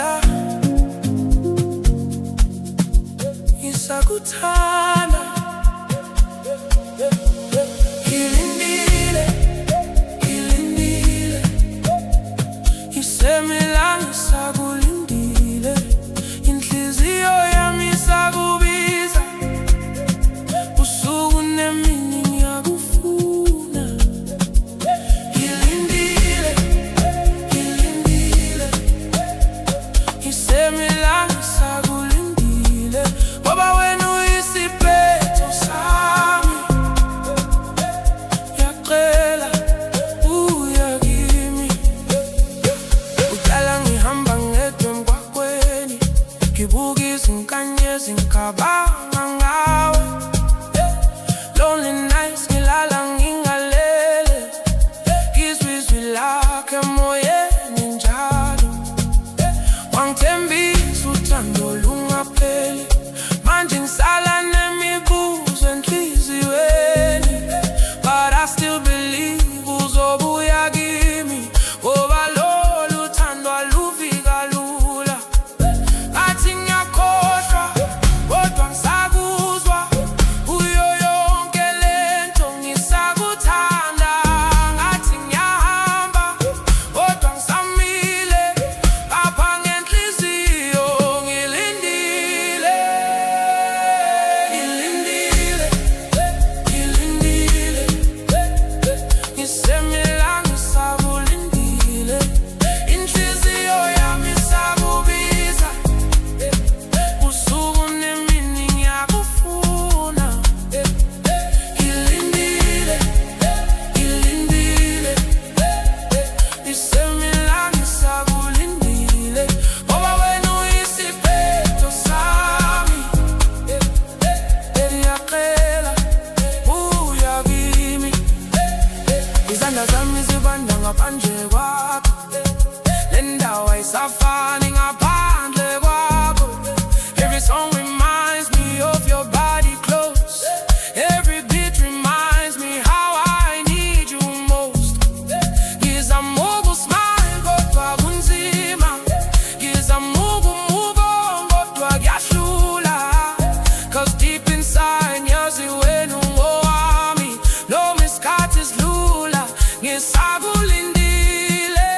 ngisakucela, ngisakuthanda. Ngilindile, ngilindile, ngisemila ngisakulindile. Inhliziyo yami isakubiza, usuku nemini ngiyakufuna. Ngilindile, ngilindile, ngisemila ngisakulindile, ngoba wena uyisiphetho sami. Ngiyacela uya kimi. Ucala ngihamba ngedwa emgwaqweni, ngibuka izinkanyezi ngicabanga ngawe. Lonely nights ngilala ngingalele, ngizwa izwi lakho emoyeni njalo. Wangithembisa uthando lungapheli, manje ngisala nemibuzo enhliziyweni. But I still believe uzobuya kimi, ngoba lolu thando alufika lula. Ngathi ngiyakhohlwa kodwa ngisakuzwa, kuyo yonke lento ngisakuthanda. Ngathi ngiyahamba kodwa ngisamile, lapha ngenhliziyo ngilindile. Ngilindile, ngilindile, ngisemila ngisakulindile. Inhliziyo yami isakubiza, usuku nemini ngiyakufuna. Ngilindile, ngilindile, ngisemila ngisakulindile, ngoba wena uyisiphetho sami. Ngiyacela uya kimi. Izandla zami zibanda ngaphandle kwakho, le ndawo ayisafani ngaphandle kwakho. Every song reminds me of your body close. Every beat reminds me how I need you most. Ngizama ukusmile kodwa kunzima, ngizama ukumove on kodwa kuyahlula. 'Cause deep inside ngiyazi wena ungowami, noma isikhathi sidlula ngisakulindile.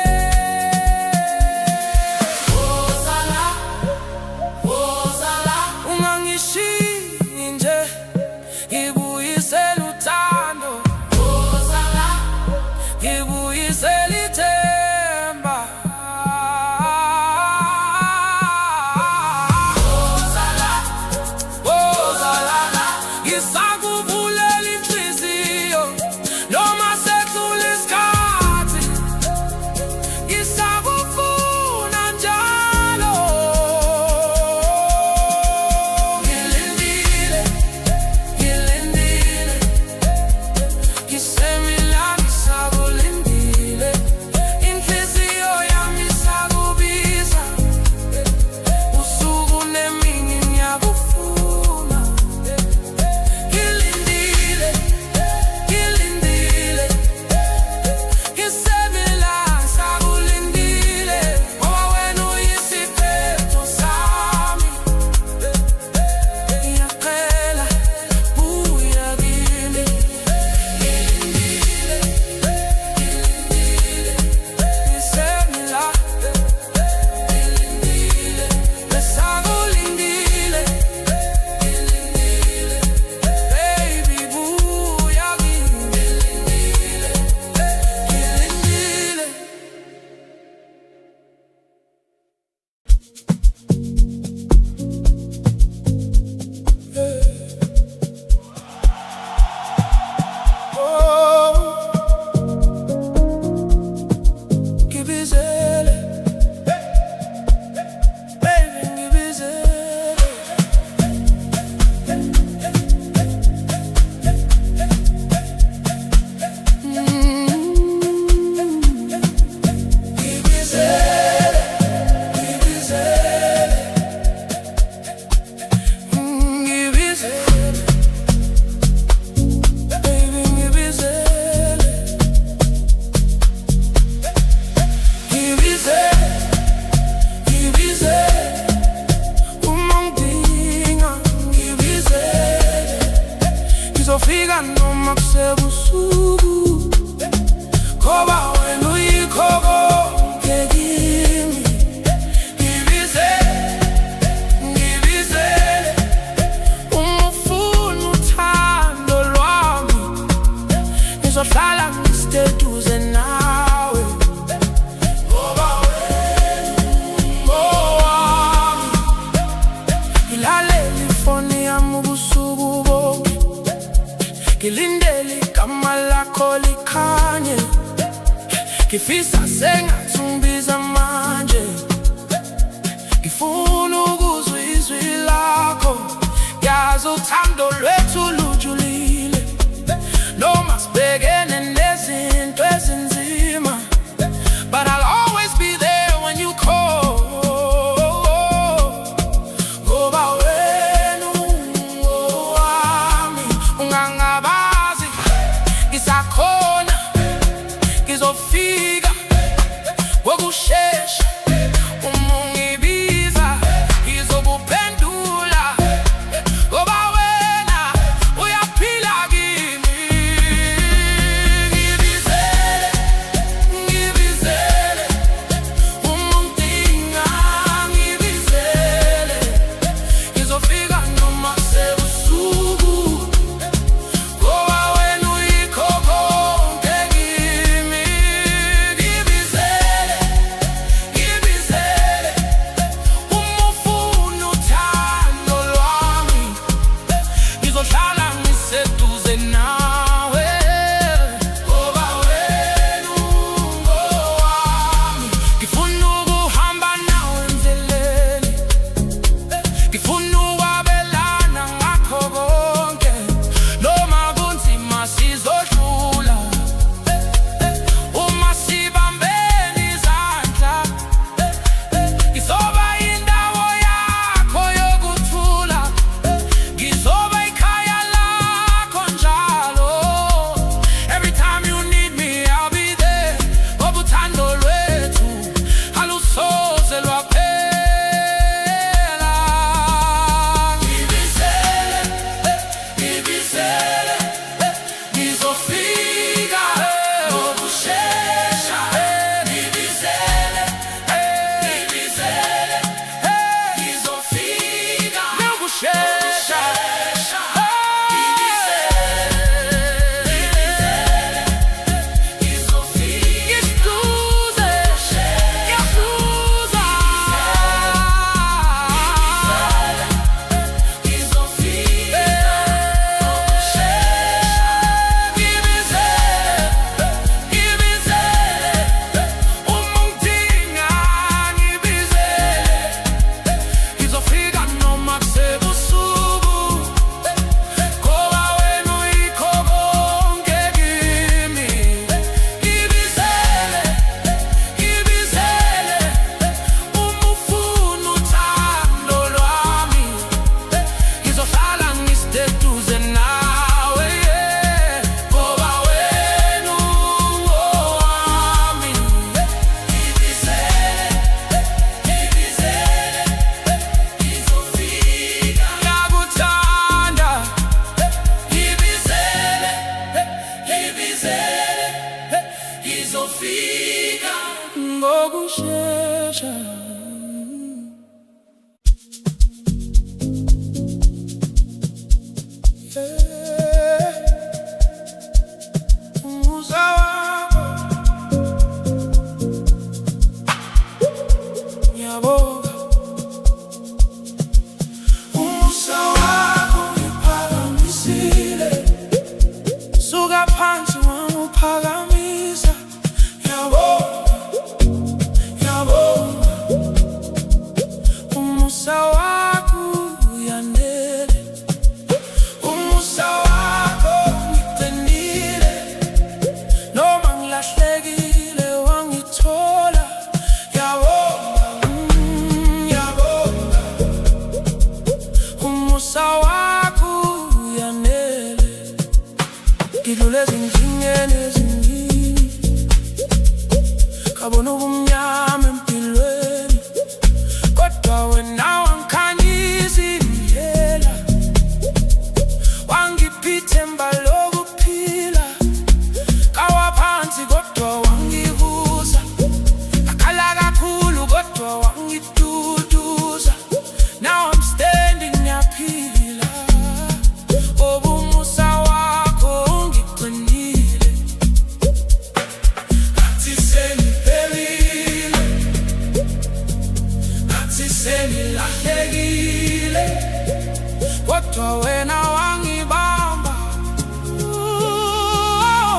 ngifisa sengathumbiza manje, ngifuna ukuzwa izwi lakho. Yazi uthando lwethu lujulile, noma sibhekene nezinto ezinzima, but I'll always be there when you call. Ngoba wena ungowami, ungangabazi ngisakhona, ngizofika ngokushesha. Uma ungibiza ngizokuphendula, ngoba wena uyaphila kimi. Ngibizele, ngibizele, uma ungidinga ngibizele, ngizofika noma sebusuku, ngoba wena uyikho konke kimi. Ngibizele, ngibizele, uma ufuna uthando lwami, ngizohlala ngiseduze nawe. Ngoba wena ungowami, ngifuna ukuhamba nawe endleleni, ngifuna ukwabelana ngakho konke. Noma kunzima sizodlula, uma sibambene izandla, ngizoba yindawo yakho yokuthula, ngizoba ikhaya lakho njalo. Every time you need me, I'll be there. Ngoba uthando lwethu alusoze lwaphela. Ngibizele, ngibizele, ngizofika ngokushesha. Ngibizele, ngibizele, ngizofika ngokushesha. Ngizofika ngokushesha. Umusa wakho ngiyabonga, umusa wakho ngiphakamisile, suka phansi wangiphakamisa. Ngiyabonga, ngiyabonga, umusa wakho uyanele, umusa wakho ngigcinile, noma ngilahlekile wangithola. Ngiyabonga, ngiyabonga, umusa wakho uyanele. Ngidlule ezinhlingeni eziningi, ngabona ubumnyama empilweni, kodwa wena wangikhanyisa indlela. Wangipha ithemba lokuphila, kawa phansi kodwa wangivusa, ngakhala kakhulu kodwa wangiduduza. Now I'm standing, ngiyaphila. Ngoba umusa wakho ungigcinile, ngathi sengiphelile, ngathi sengilahlekile, kodwa wena wangibamba.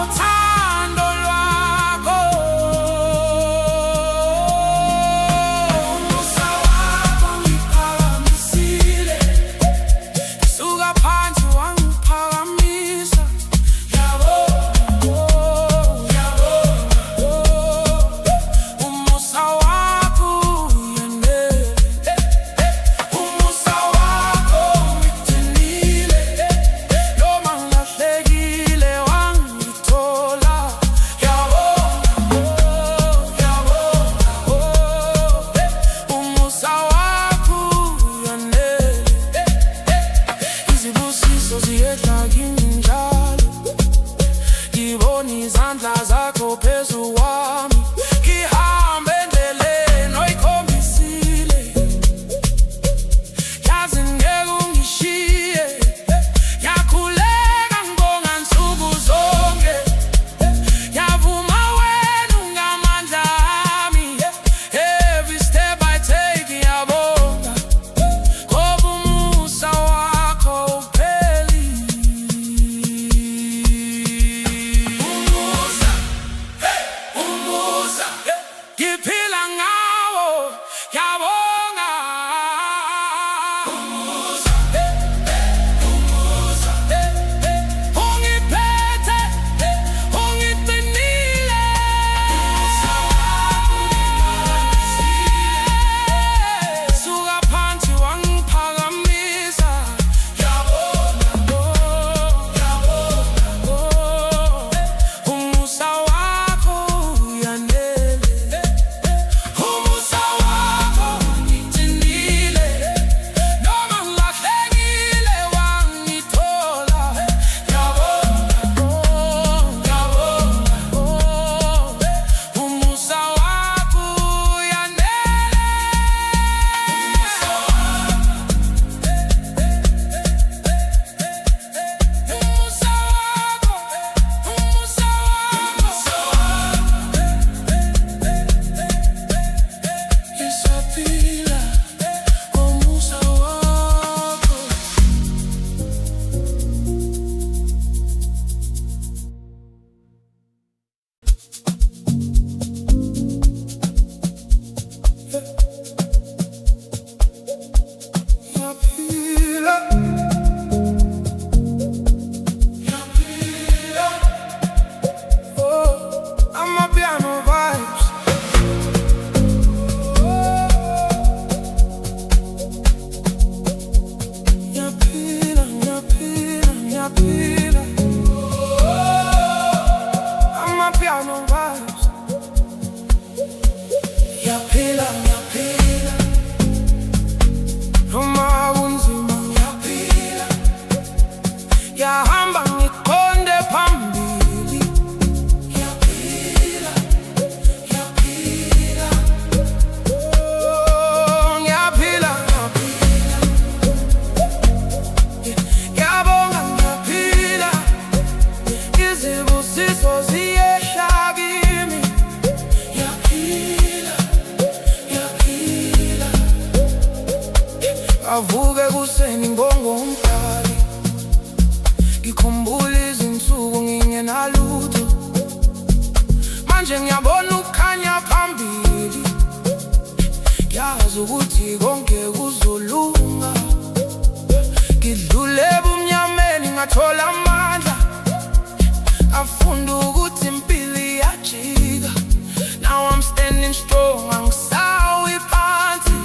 Uthando lwakho avuke kuseni ngongomdali, ngikhumbula izinsuku ngingenalutho. Manje ngiyabona ukukhanya phambili, ngiyazi ukuthi konke kuzolunga. Ngidlule ebumnyameni ngathola amandla, ngafunda ukuthi impilo iyajika. Now I'm standing strong, angisawi phansi,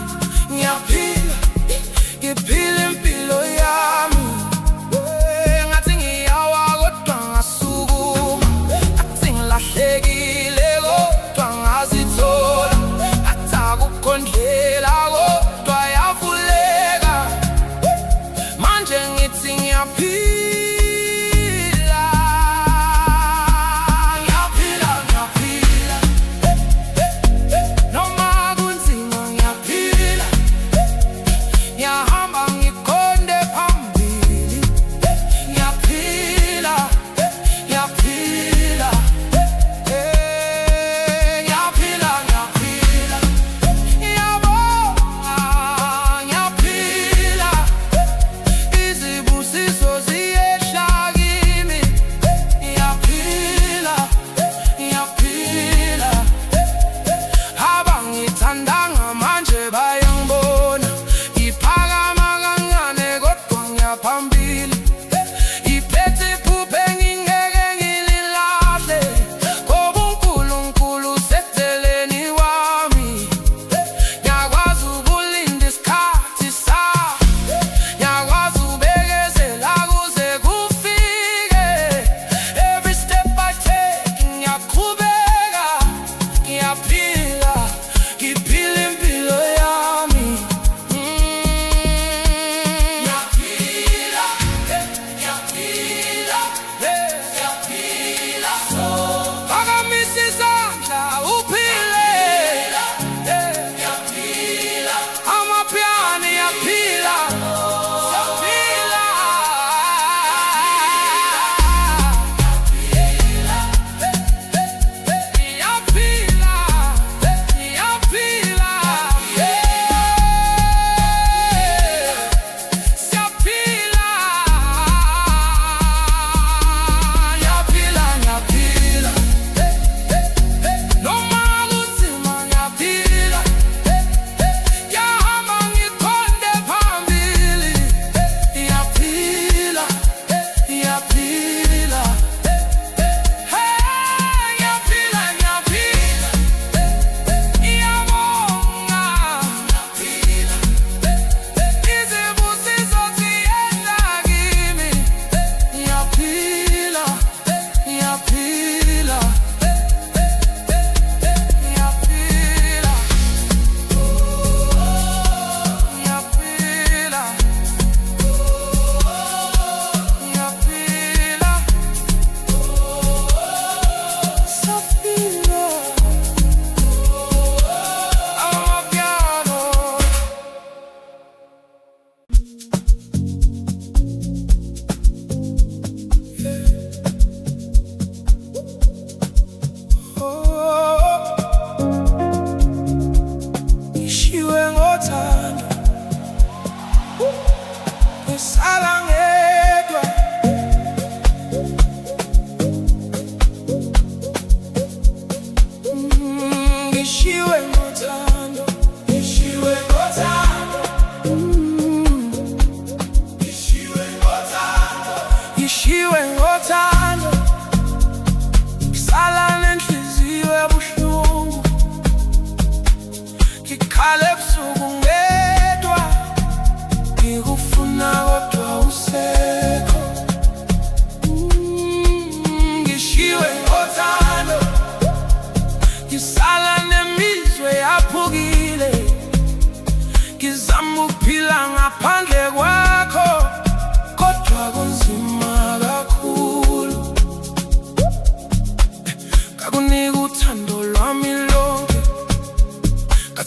ngiyaphila, ngiphila impilo yami. Ngathi ngiyawa kodwa ngasukuma, ngathi ngilahlekile kodwa ngazithola, ngathi akukho ndlela kodwa yavuleka. Manje ngithi ngiyaphila.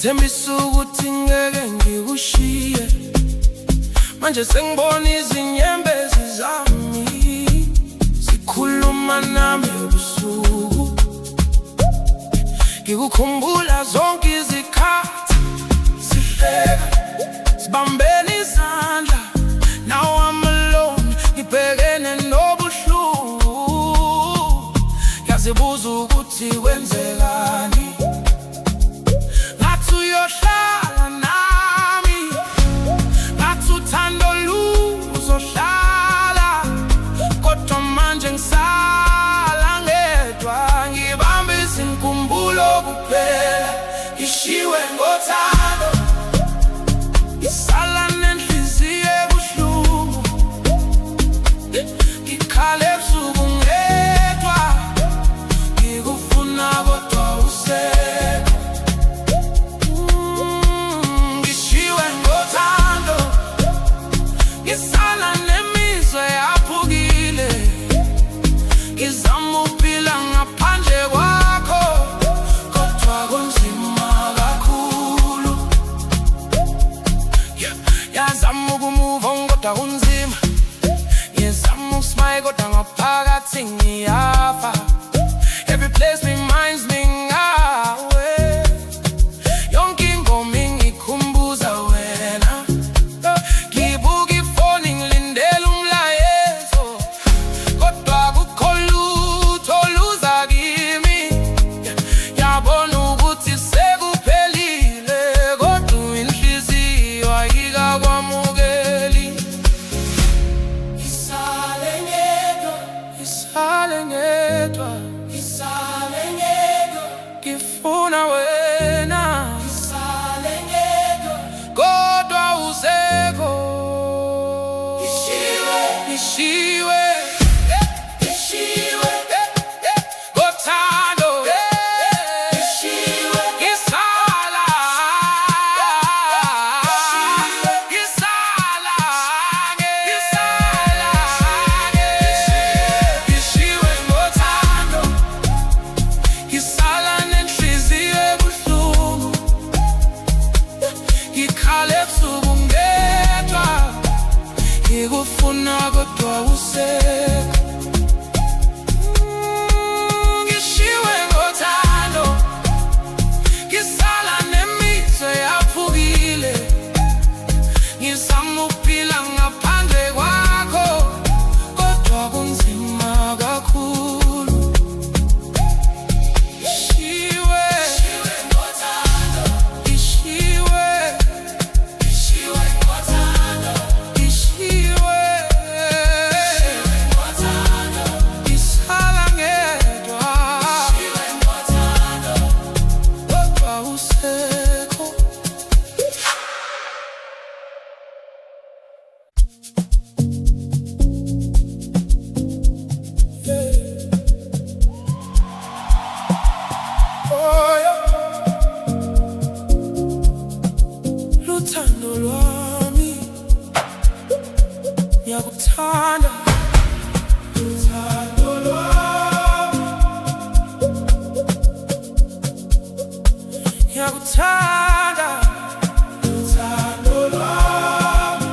Ngathembisa ukuthi ngeke ngikushiye, manje sengibona izinyembezi zami zikhuluma nami ebusuku. Ngikukhumbula zonke izikhathi sihleka, sibambene ebusuku ngedwa, ngikufuna kodwa usekho. Ngishiwe ngothando, ngisala nemizwa yaphukile, ngizama ukuphila ngaphandle kwakho, kodwa kunzima kakhulu. Ngishiwe ngothando, ngishiwe ngothando, ngishiwe ngothando, ngisala ngedwa, kodwa usekho. Luthando lwami, ngiyakuthanda. Luthando lwami, ngiyakuthanda. Luthando lwami,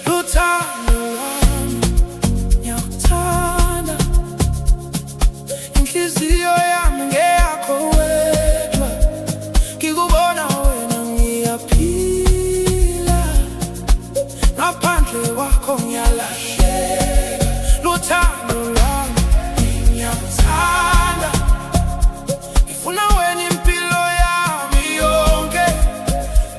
luthando lwami, ngiyakuthanda. Inhliziyo yami ngeyakho wedwa, ngikubona wena ngiyaphila, ngaphandle kwakho ngiyalahleka. Luthando lwami, ngiyakuthanda, ngifuna wena impilo yami yonke.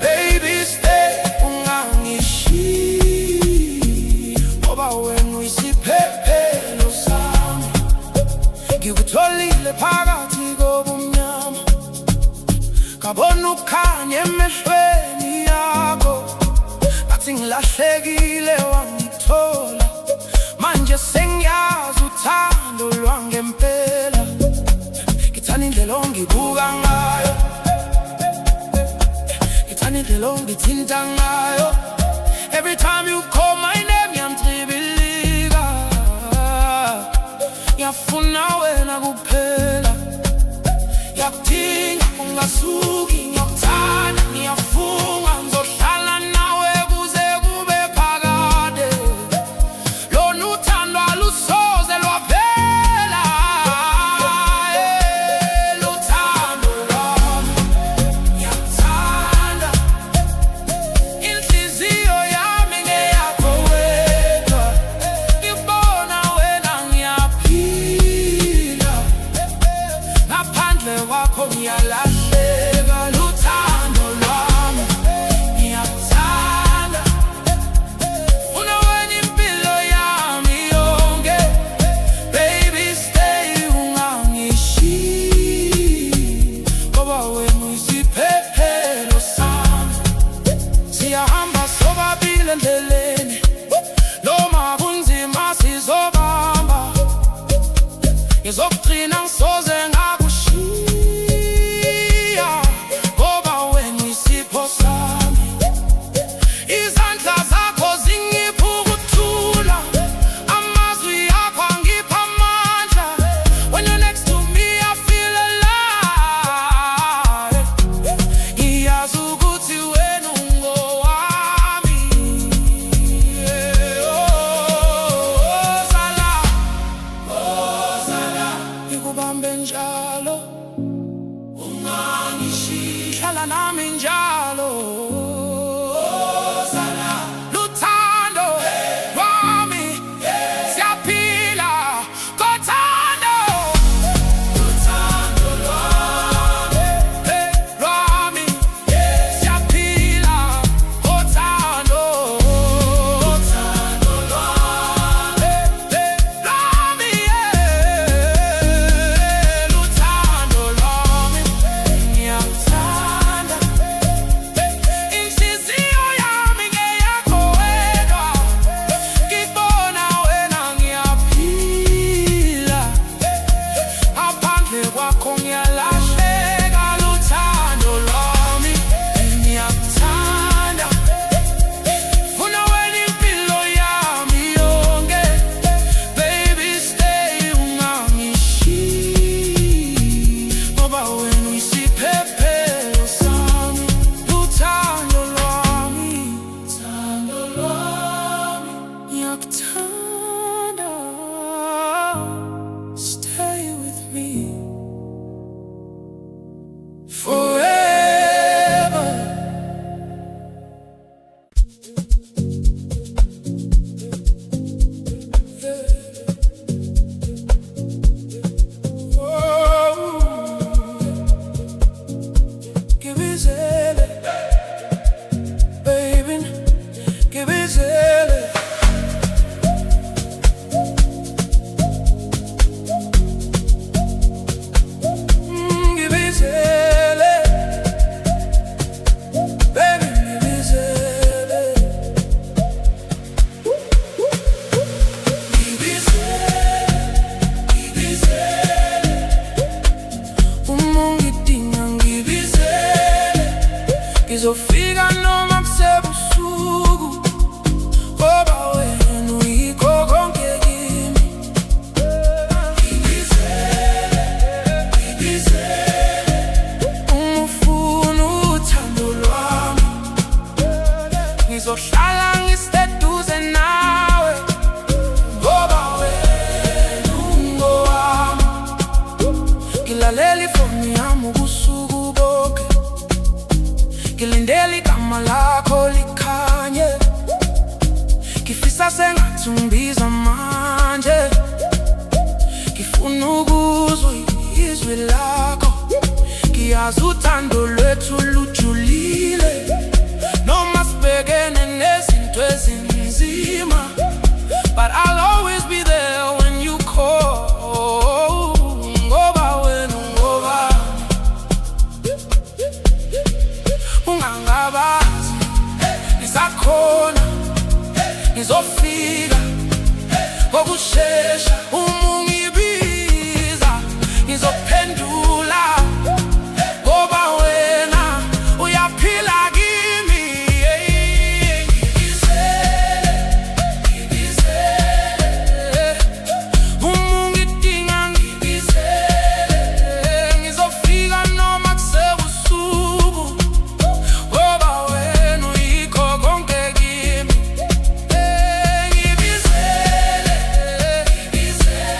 Baby stay, ungangishiyi, ngoba wena uyisiphephelo sami. Ngikutholile phakathi kobumnyama, ngabona ukukhanya emehlweni yakho. Ngathi ngilahlekile wangithola, manje sengiyazi uthando lwangempela. Ngithanda indlela ongibuka ngayo, ngithanda indlela ongithinta ngayo. Every time you call my name ngiyantsibilika, ngiyafuna wena kuphela, ngiyakudinga ungasuki. Ngiyakuthanda, ngiyafunga, ngizohlala nawe kuze kube phakade. Lona uthando alusoze lwaphela. Luthando lwami, ngiyakuthanda, inhliziyo yami ngeyakho wedwa, ngibona wena ngiyaphila, ngaphandle kwakho ngiyalahleka. Luthando lwami, ngiyakuthanda, funa wena impilo yami yonke. Baby stay, ungangishiyi, ngoba wena uyisiphephelo sami. Siyahamba sobabili endleleni, noma kunzima sizobamba. Ngizokugcina ngisoze ngakushiya, forever. Ngibizele, baby, ngibizele. Ngibizele, baby, ngibizele. Ngibizele, uma ungidinga ngibizele. Ngizofika noma kusebusuku, ngoba wena uyikho konke kimi. Uma ufuna uthando lwami, ngizohlala ngiseduze nawe, ngoba wena ungowami. Ngilalela ifoni yami ubusuku bonke, ngilindele igama lakho likhanye. Ngifisa sengathi ungibiza manje, ngifuna ukuzwa izwi lakho. Ngiyazi uthando lwethu lujulile, noma sibhekene nezinto ezinzima, but I'll always be there when you call. Ngoba wena ungowami, ungangabazi ngisakhona, ngizofika ngokushesha. Uma ungibiza ngizophendula, ngoba wena uyaphila kimi. Ngibizele, uma ungidinga ngibizele. Ngizofika noma kusebusuku, ngoba wena uyikho konke kimi. Ngibizele, ngibizele.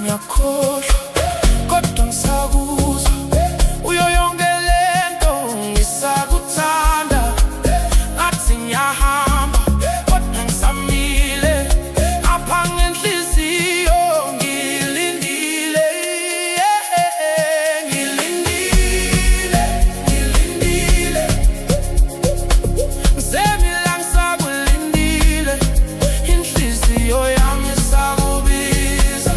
ngiyakhohlwa, kodwa ngisakuzwa. Uyo yonke lento ngisakuthanda, ngathi ngiyahamba kodwa ngisamile. Ngapha ngenhliziyo ngilindile, ngilindile, ngilindile. Ngisemila ngisakulindile, inhliziyo yami isakubiza.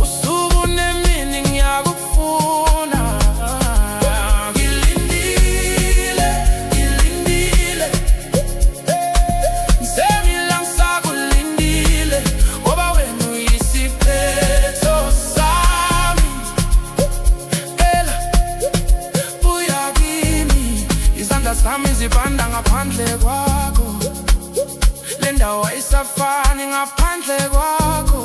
Usuku nemini ngiyakufuna. Ngilindile, ngilindile. Ngisemila ngisakulindile, ngoba wena uyisiphetho sami. Ela, buya kimi, izandla zami zibanda ngaphandle kwakho. Le ndawo ayisafani ngaphandle kwakho.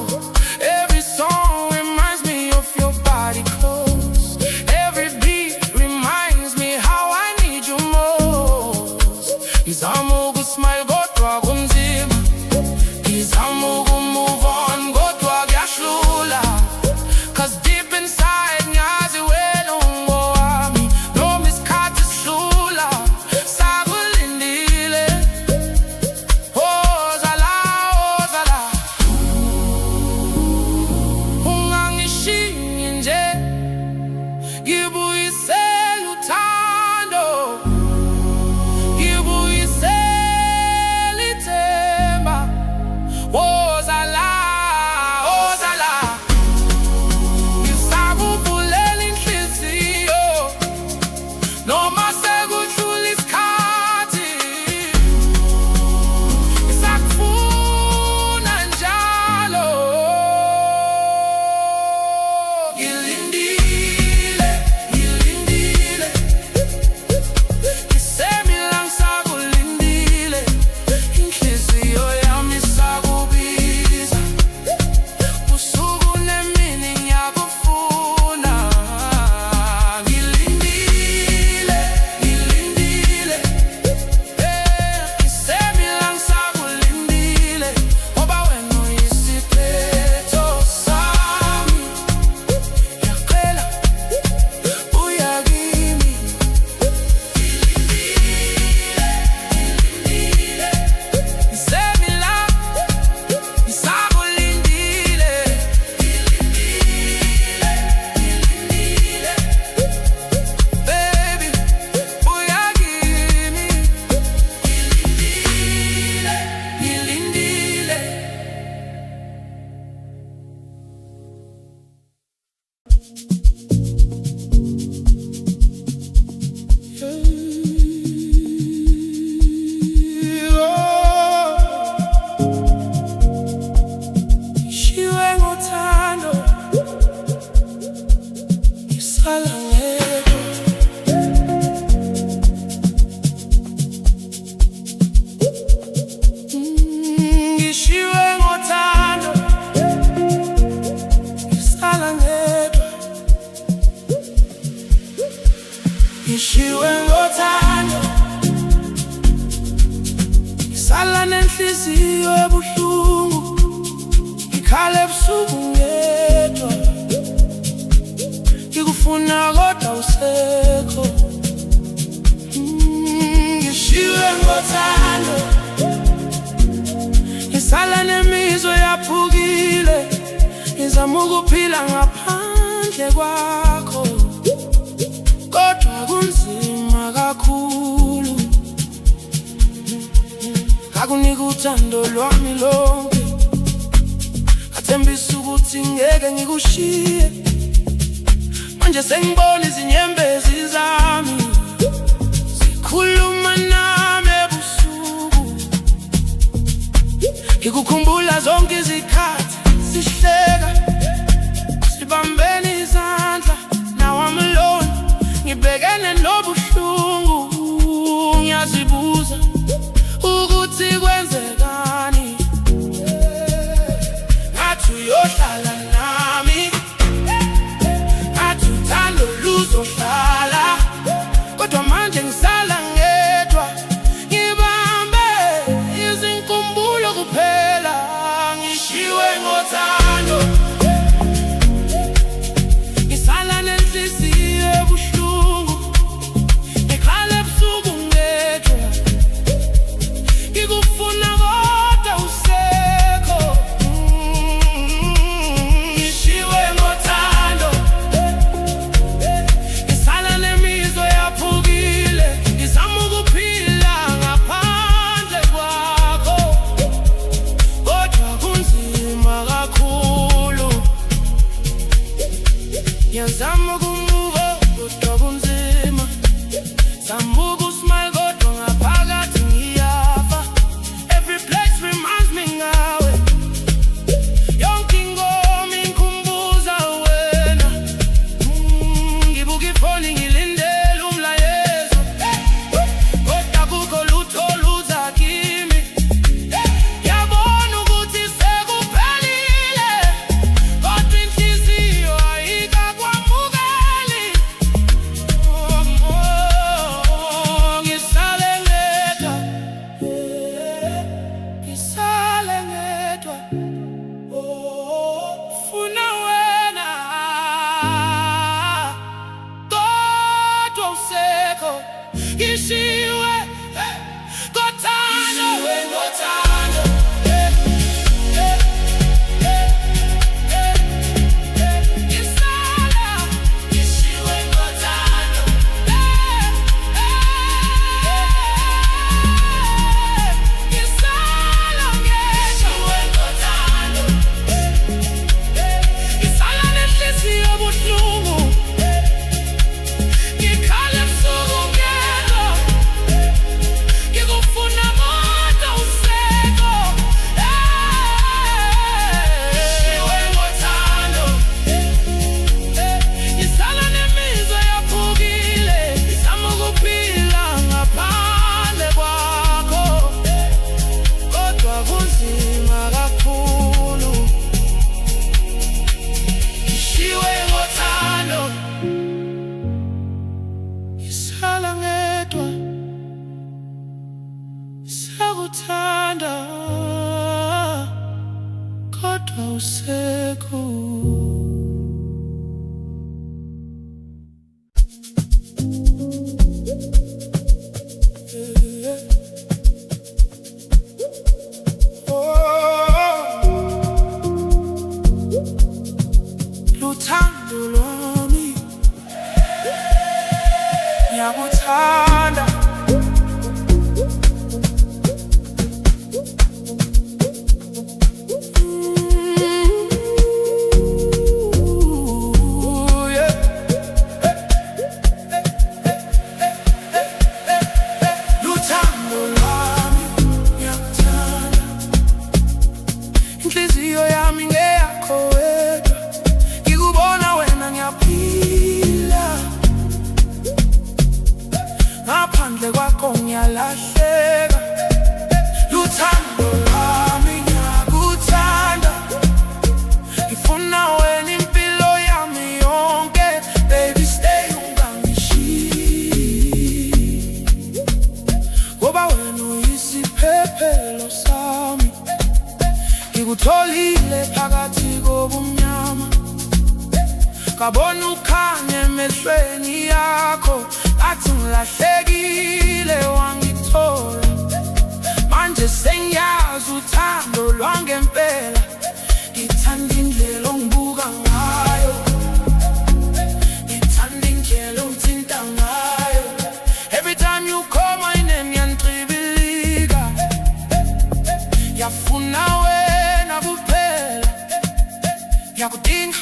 Every song reminds me of your body close. Every beat reminds me how I need you most. Ngizama ukusmile kodwa kunzima, ngizama ukumove on kodwa kuyahlula. 'Cause deep inside ngiyazi wena ungowami, noma isikhathi sidlula sakulindile. Ozala, ozala, ungangishiyi nje, ngibuyisele uthando, ngibuyisele ithemba. Ozala, ozala, ngisakuvulela inhliziyo, noma sekudlula isikhathi. Ngisakufuna njalo. Ngilindile, ngilindile. Ngisemila ngisakulindile, inhliziyo yami isakubiza. Usuku nemini ngiyakufuna. Ngilindile, ngilindile. Ngisemila ngisakulindile, ngoba wena uyisiphetho sami. Ngiyacela, buya kimi. Ngisemila ngisakulindile, baby, buya kimi. Ngilindile. Ngishiwe ngothando, ngisala ngedwa. Ngishiwe ngothando, ngisala ngedwa. Ngishiwe ngothando, ngisala nenhliziyo ebuhlungu. Ngikhala ebusuku ngedwa, ngikufuna kodwa usekho. Ngishiwe ngothando, ngisala nemizwa yaphukile. Ngizama ukuphila ngaphandle kwakho, kodwa kunzima kakhulu. Ngakunika uthando lwami lonke, ngathembisa ukuthi ngeke ngikushiye. Manje sengibona izinyembezi zami zikhuluma nami ebusuku. Ngikukhumbula zonke izikhathi sihleka, sibambene izandla. Now I'm alone, ngibhekene nobuhlungu. Ngiyazibuza ukuthi kwenzekani. Ngathi uyohlala nami, ngathi uthando luzohlala, kodwa manje ngisala ngedwa. Ngibambe izinkumbulo kuphela, ngishiwe ngishiwe ngothando, sakuthanda kodwa usekho. Luthando lwami ngiyakuthanda, inhliziyo yami ngeyakho wedwa, ngikubona wena ngiyaphila, ngaphandle kwakho ngiyalahleka. Luthando lwami ngiyakuthanda, ngifuna wena impilo yami yonke, baby stay ungangishiyi, ngoba wena uyisiphephelo sami. Ngikutholile phakathi kobumnyama, ngabona ukhanya emehlweni yakho, athi ngilahlekile wangithola. Manje sengiyazi uthando lwangempela, ngithanda indlela ongibuka ngayo, ngithanda indlela ongithinta ngayo. Every time you call my name ngiyangiqibilika, ngiyafuna wena kuphela, ngiyakudinga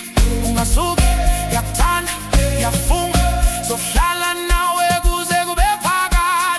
ungasuki, ngiyakuthanda ngiyafunga, sohlala nawe kuze kube phakade.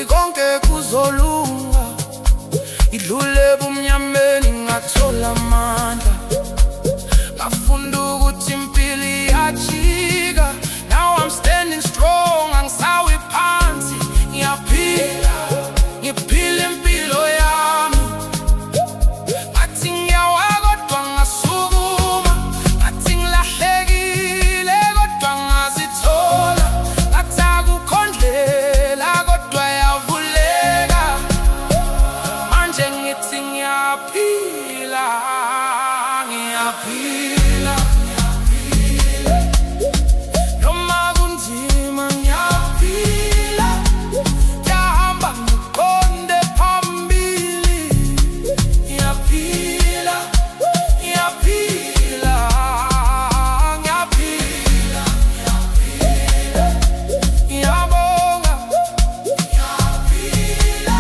konke kuzolunga, idlule ebumnyameni ngathola amandla, ngafunda ukuthi impilo iyajika. Now I'm standing strong, angisawi phansi, ngiyaphila, ngiphila impilo yami. Ngathi ngiyawa kodwa ngasukuma, ngathi ngilahlekile kodwa ngazithola, ngathi akukho ndlela kodwa yavuleka. Manje ngithi ngiyaphila, ngiyaphila. Noma kunzima ngiyaphila, ngiyahamba ngiqonde phambili. Ngiyaphila, ngiyaphila, ngiyaphila, ngiyabonga, ngiyaphila.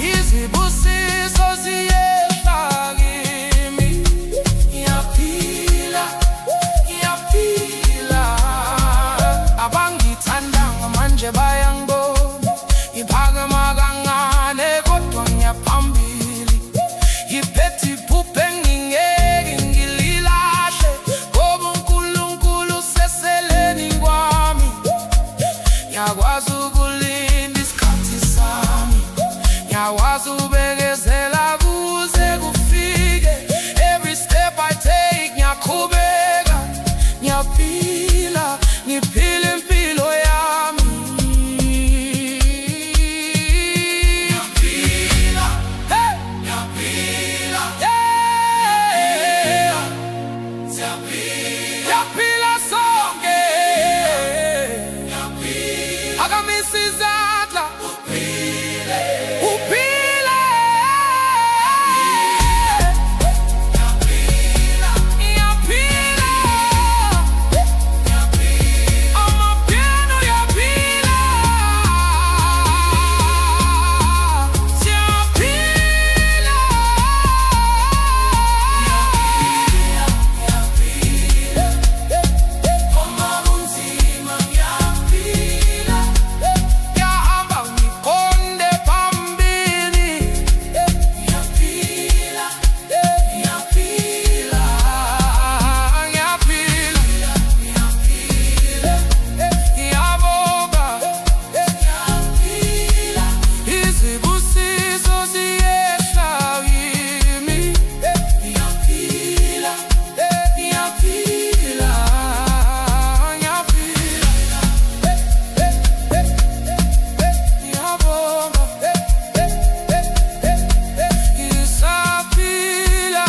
Izibusiso ziyehla kimi. Ngiyaphila, ngiyaphila. Abangithandanga manje bayangibona, ngiphakama kancane kodwa ngiyaphambili. Ngiphethe iphupho engingeke ngililahle, ngoba uNkulunkulu useseleni kwami. Ngiyakwazi ukulinda isikhathi sami, ngiyakwazi ubekezela kuze kufike. Every step I take ngiyaqhubeka, ngiyaphila, ngiphila impilo yami. Ngiyaphila, hey, ngiyaphila, yeah, siyaphila sonke. Phakamisa izandla, uphile, uphile. Ngiyaphila, amapiano uyaphila. Siyaphila, noma kunzima ngiyaphila, ngiyahamba ngiqonde phambili. Ngiyaphila, ngiyaphila, ngiyaphila, ngiyabonga, ngiyaphila. Izibusiso ziyehla kimi. Ngiyaphila, ngiyaphila, ngiyaphila, ngiyabonga, ngisaphila.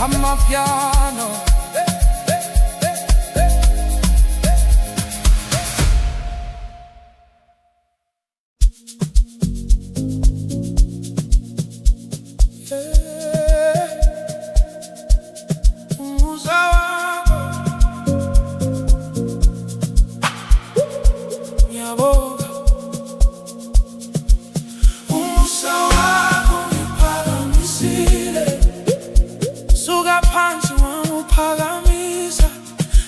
Amapiano umusa wakho, ngiyabonga. Umusa wakho ngiphakamisile, suka phansi wangiphakamisa.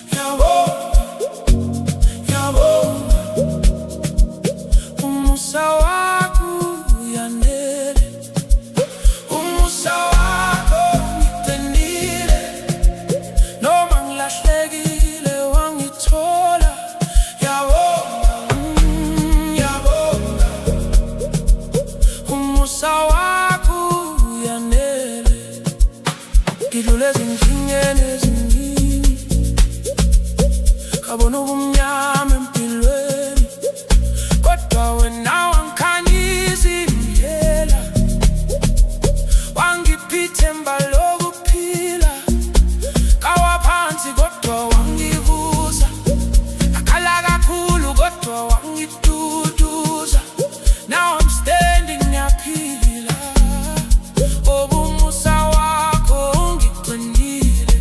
Ngiyabonga, ngiyabonga. Umusa wakho uyanele, umusa wakho ngiqinile. Noma ngilahlekile wangithola. Ngiyabonga, ngiyabonga. Umusa wakho uyanele, ngidlule ezinkingeni eziningi, ngabona ubumnyama empilweni, kodwa wena wangikhanyisa indlela. Wangipha ithemba lokuphila, kawa phansi kodwa wangivusa, akhala kakhulu kodwa wangiduduza. Now I'm standing, ngiyaphila, ngoba umusa wakho ungiqinile.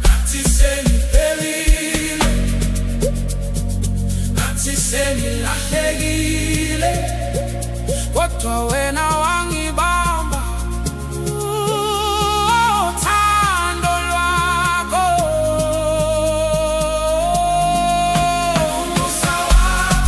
Ngathi sengiphelile, ngathi sengilahlekile, kodwa wena wangibamba. Uthando lwakho, umusa wakho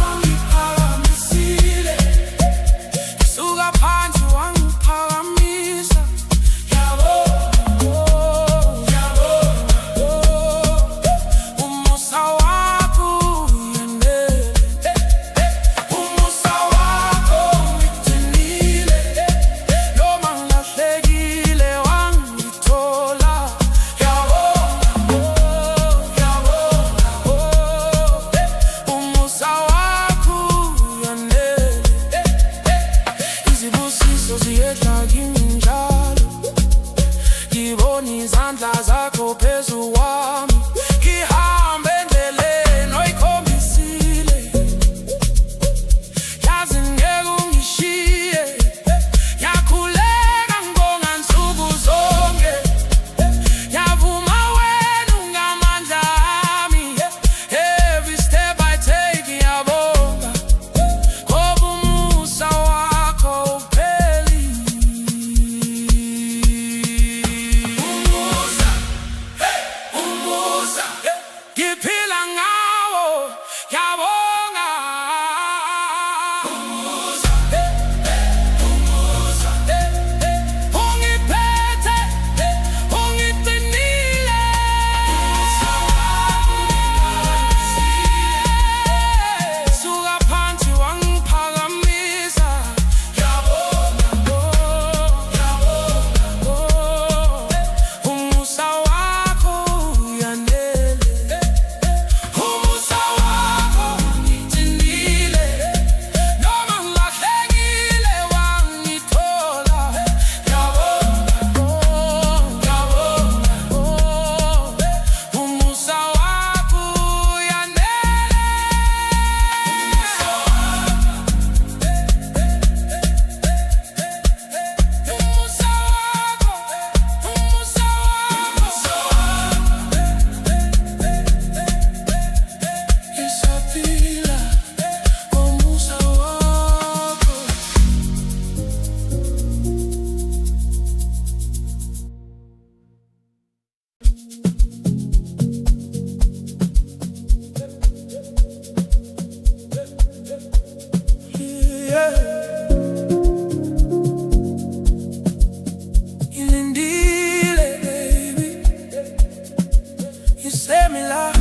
Semila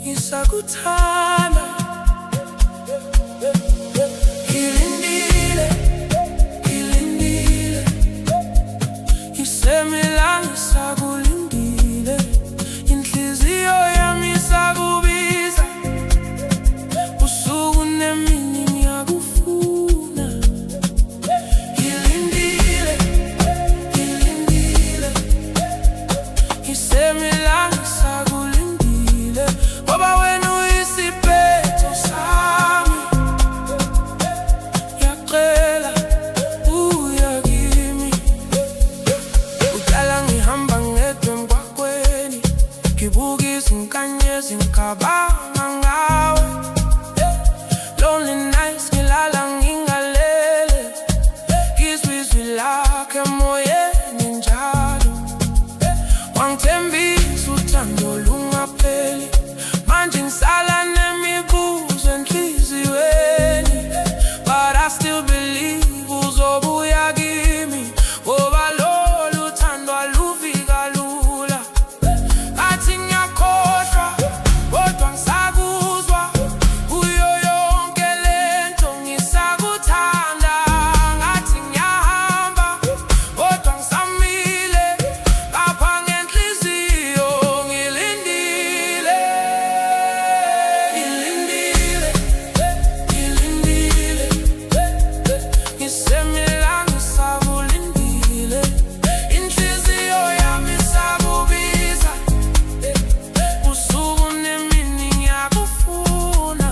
ngisakuthanda, ngilindile, ngilindile. Ngisemila ngisakulindile, inhliziyo yami isakubiza, usuku nemini ngiyakufuna. Ngilindile, ngilindile. Ngisemila ngisakulindile, ngoba wena uyisiphetho sami. Ngiyacela uya kimi. Udala ngihamba ngedwa emgwaqweni, ngibuka izinkanyezi ngicabanga ngawe. Lonely nights ngilala ngingalele, ngizwa izwi lakho emoyeni njalo. Wangithembisa uthando lungapheli, manje ngisala nemibuzo enhliziyweni. But I still believe uzobuya kimi, ngoba lolu thando alufika lula. Ngathi ngiyakhohlwa kodwa ngisakuzwa, kuyo yonke lento ngisakuthanda. Ngathi ngiyahamba kodwa ngisamile, lapha ngenhliziyo ngilindile, ngilindile, ngilindile. Ngisemila ngisakulindile, inhliziyo yami isakubiza, usuku nemini ngiyakufuna.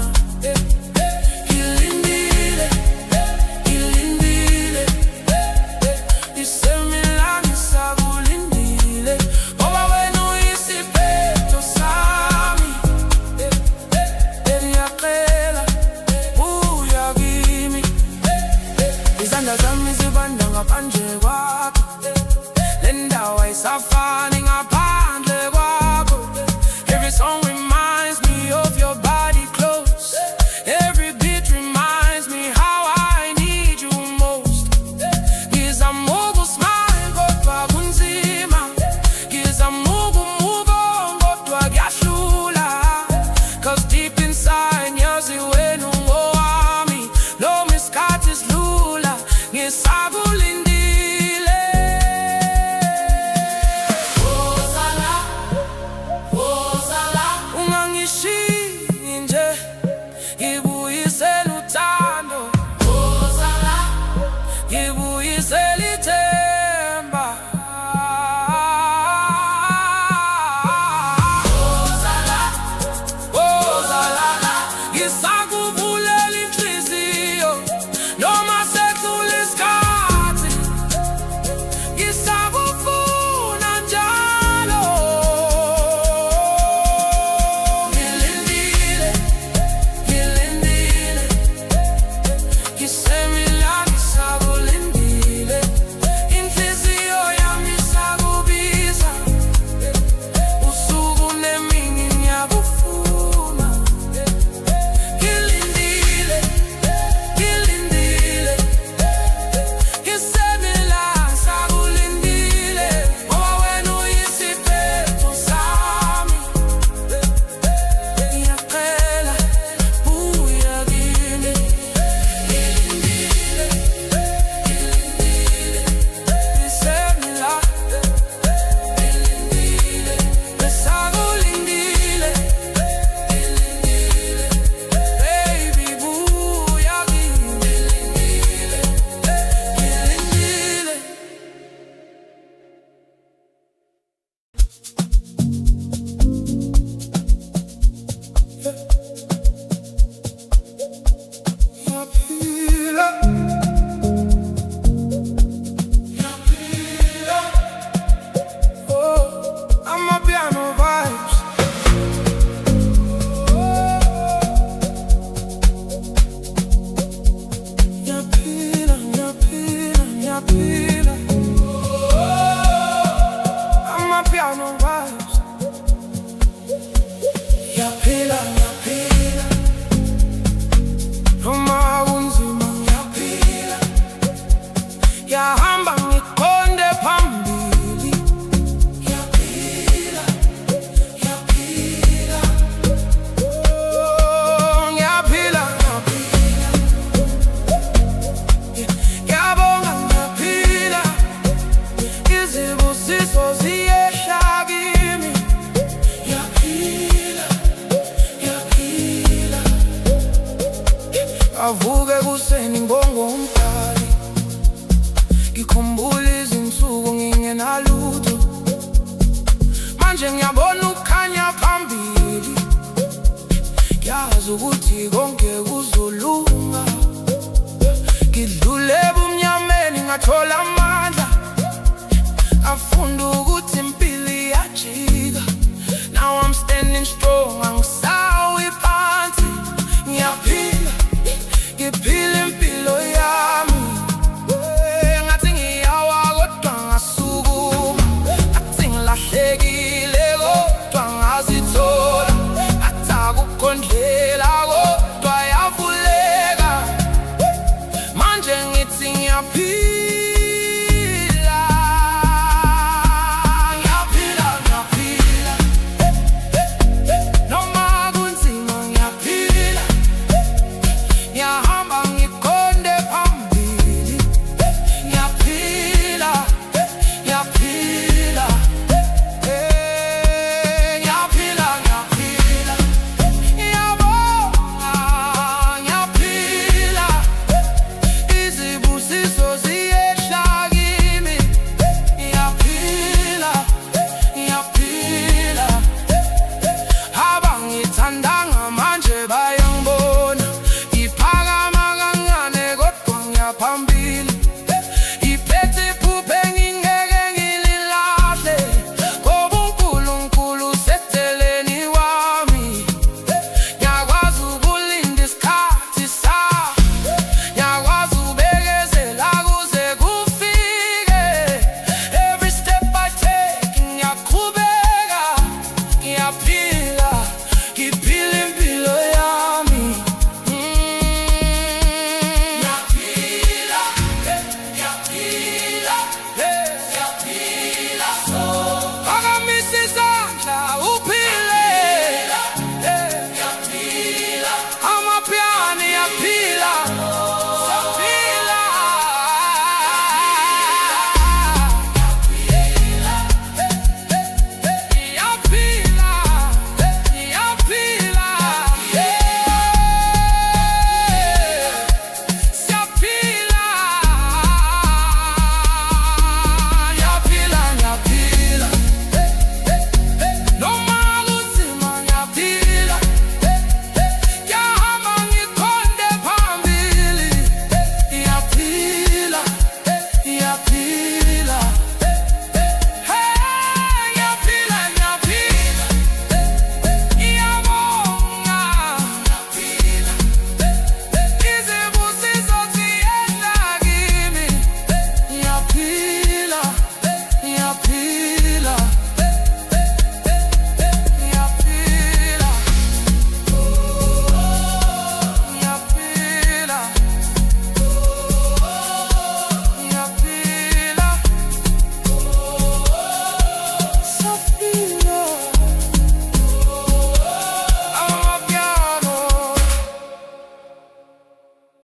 Ngilindile, ngilindile. Ngisemila ngisakulindile, ngoba wena uyisiphetho sami. Ngiyacela uya kimi. Izandla zami zibanda ngaphandle kwakho, le ndawo ayisafani ngaphandle kwakho. Every song reminds me of your body close, every beat reminds me how I need you most. Ngizama ukusmile kodwa kunzima, ngizama ukumove on kodwa kuyahlula. 'Cause deep inside ngiyazi wena ungowami, noma isikhathi sidlula ngisakulindile. Woza manje ngiyabona ukukhanya phambili, yazi ukuthi konke kuzolunga. Ngidlule ebumnyameni ngathola amandla, ngafunda ukuthi impilo iyajika. Now I'm standing strong, angisawi phansi. Ngiyaphila, ngiphila impilo yami. Ngathi ngiyawa kodwa ngasukuma, ngathi ngilahlekile